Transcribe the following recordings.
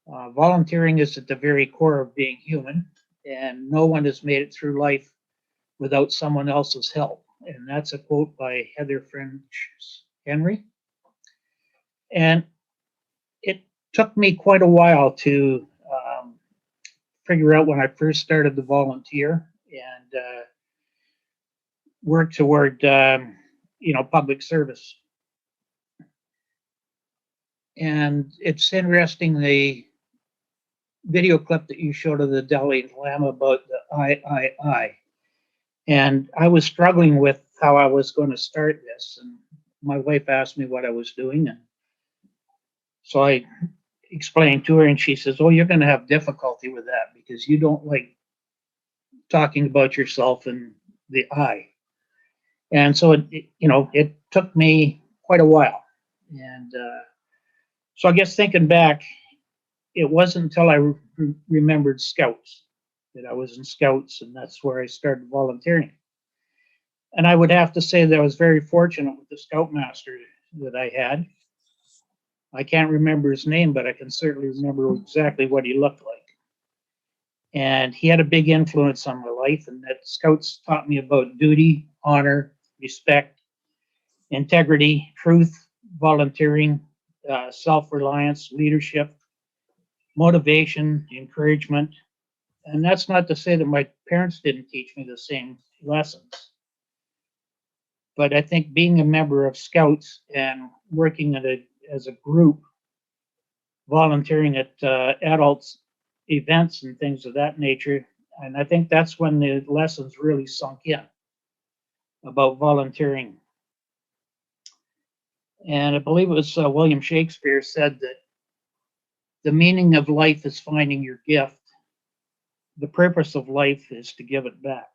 Volunteering is at the very core of being human, and no one has made it through life without someone else's help. And that's a quote by Heather French Henry. And it took me quite a while to figure out when I first started to volunteer and work toward, public service. And it's interesting the video clip that you showed of the Dalai Lama about the I. And I was struggling with how I was going to start this. And my wife asked me what I was doing. And so I explained to her, and she says, "Oh, you're going to have difficulty with that because you don't like talking about yourself and the I." And so it took me quite a while. And so I guess thinking back, it wasn't until I remembered Scouts that I was in Scouts, and that's where I started volunteering. And I would have to say that I was very fortunate with the Scoutmaster that I had. I can't remember his name, but I can certainly remember exactly what he looked like. And he had a big influence on my life, and that Scouts taught me about duty, honor, respect, integrity, truth, volunteering, self-reliance, leadership, motivation, encouragement. And that's not to say that my parents didn't teach me the same lessons. But I think being a member of Scouts and working as a group, volunteering at adults events and things of that nature, and I think that's when the lessons really sunk in about volunteering. And I believe it was William Shakespeare said that the meaning of life is finding your gift. The purpose of life is to give it back.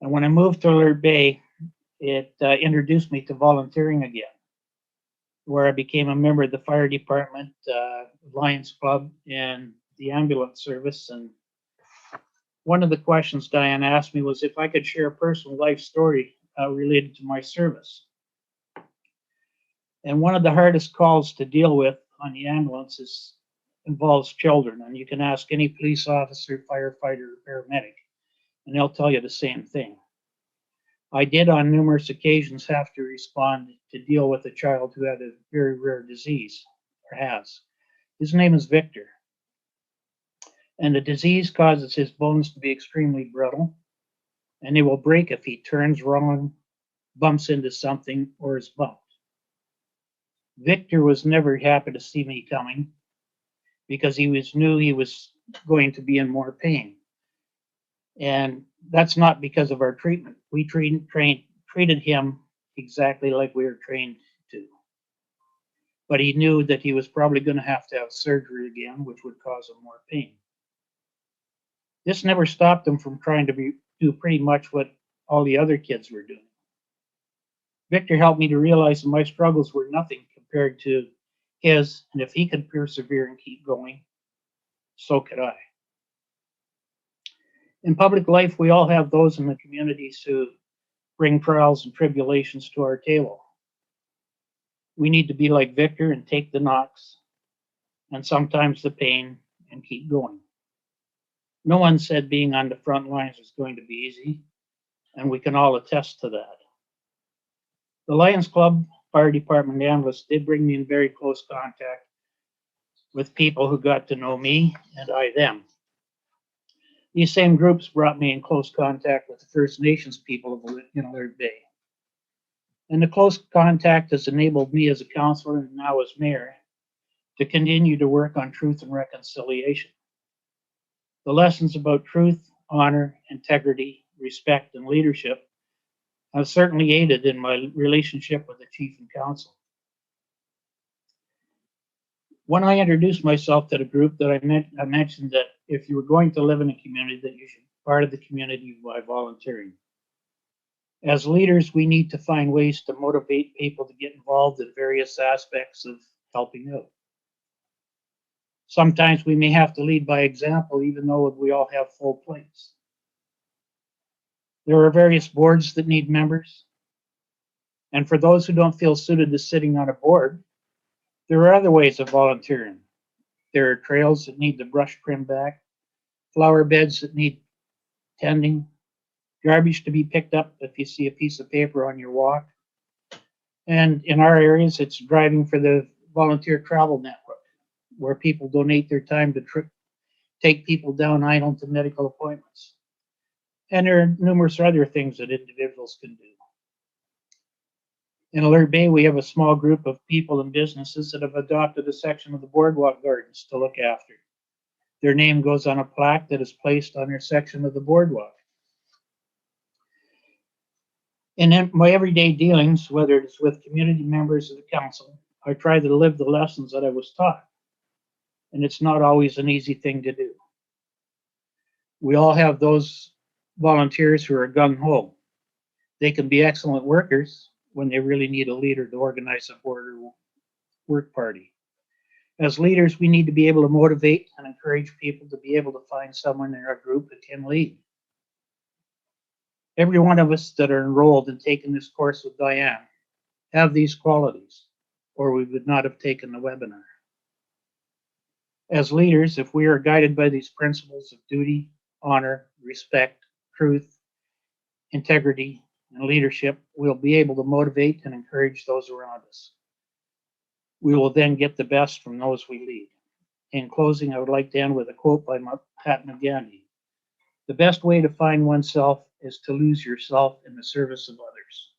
And when I moved to Alert Bay, it introduced me to volunteering again, where I became a member of the fire department, Lions Club, and the ambulance service. And one of the questions Diane asked me was if I could share a personal life story related to my service. And one of the hardest calls to deal with on the ambulance involves children. And you can ask any police officer, firefighter, or paramedic, and they'll tell you the same thing. I did on numerous occasions have to respond to deal with a child who had a very rare disease, or has. His name is Victor. And the disease causes his bones to be extremely brittle, and they will break if he turns wrong, bumps into something, or is bumped. Victor was never happy to see me coming because knew he was going to be in more pain. And that's not because of our treatment. We treated him exactly like we were trained to. But he knew that he was probably going to have surgery again, which would cause him more pain. This never stopped him from trying to do pretty much what all the other kids were doing. Victor helped me to realize that my struggles were nothing compared to his, and if he could persevere and keep going, so could I. In public life, we all have those in the communities who bring trials and tribulations to our table. We need to be like Victor and take the knocks and sometimes the pain and keep going. No one said being on the front lines was going to be easy, and we can all attest to that. The Lions Club Fire Department analysts did bring me in very close contact with people who got to know me and I them. These same groups brought me in close contact with the First Nations people in Alert Bay. And the close contact has enabled me as a counselor and now as mayor to continue to work on truth and reconciliation. The lessons about truth, honor, integrity, respect, and leadership have certainly aided in my relationship with the chief and council. When I introduced myself to the group, that I mentioned that if you were going to live in a community, that you should be part of the community by volunteering. As leaders, we need to find ways to motivate people to get involved in various aspects of helping out. Sometimes we may have to lead by example, even though we all have full plates. There are various boards that need members. And for those who don't feel suited to sitting on a board, there are other ways of volunteering. There are trails that need the brush trimmed back, flower beds that need tending, garbage to be picked up if you see a piece of paper on your walk. And in our areas, it's driving for the volunteer travel network, where people donate their time to take people down island to medical appointments. And there are numerous other things that individuals can do. In Alert Bay, we have a small group of people and businesses that have adopted a section of the boardwalk gardens to look after. Their name goes on a plaque that is placed on their section of the boardwalk. In my everyday dealings, whether it's with community members of the council, I try to live the lessons that I was taught. And it's not always an easy thing to do. We all have those volunteers who are gung-ho. They can be excellent workers when they really need a leader to organize a board or work party. As leaders, we need to be able to motivate and encourage people to be able to find someone in our group that can lead. Every one of us that are enrolled in taking this course with Diane have these qualities, or we would not have taken the webinar. As leaders, if we are guided by these principles of duty, honor, respect, truth, integrity, and leadership, we'll be able to motivate and encourage those around us. We will then get the best from those we lead. In closing, I would like to end with a quote by Mahatma Gandhi. The best way to find oneself is to lose yourself in the service of others.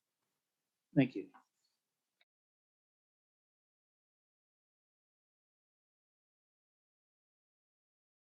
Thank you.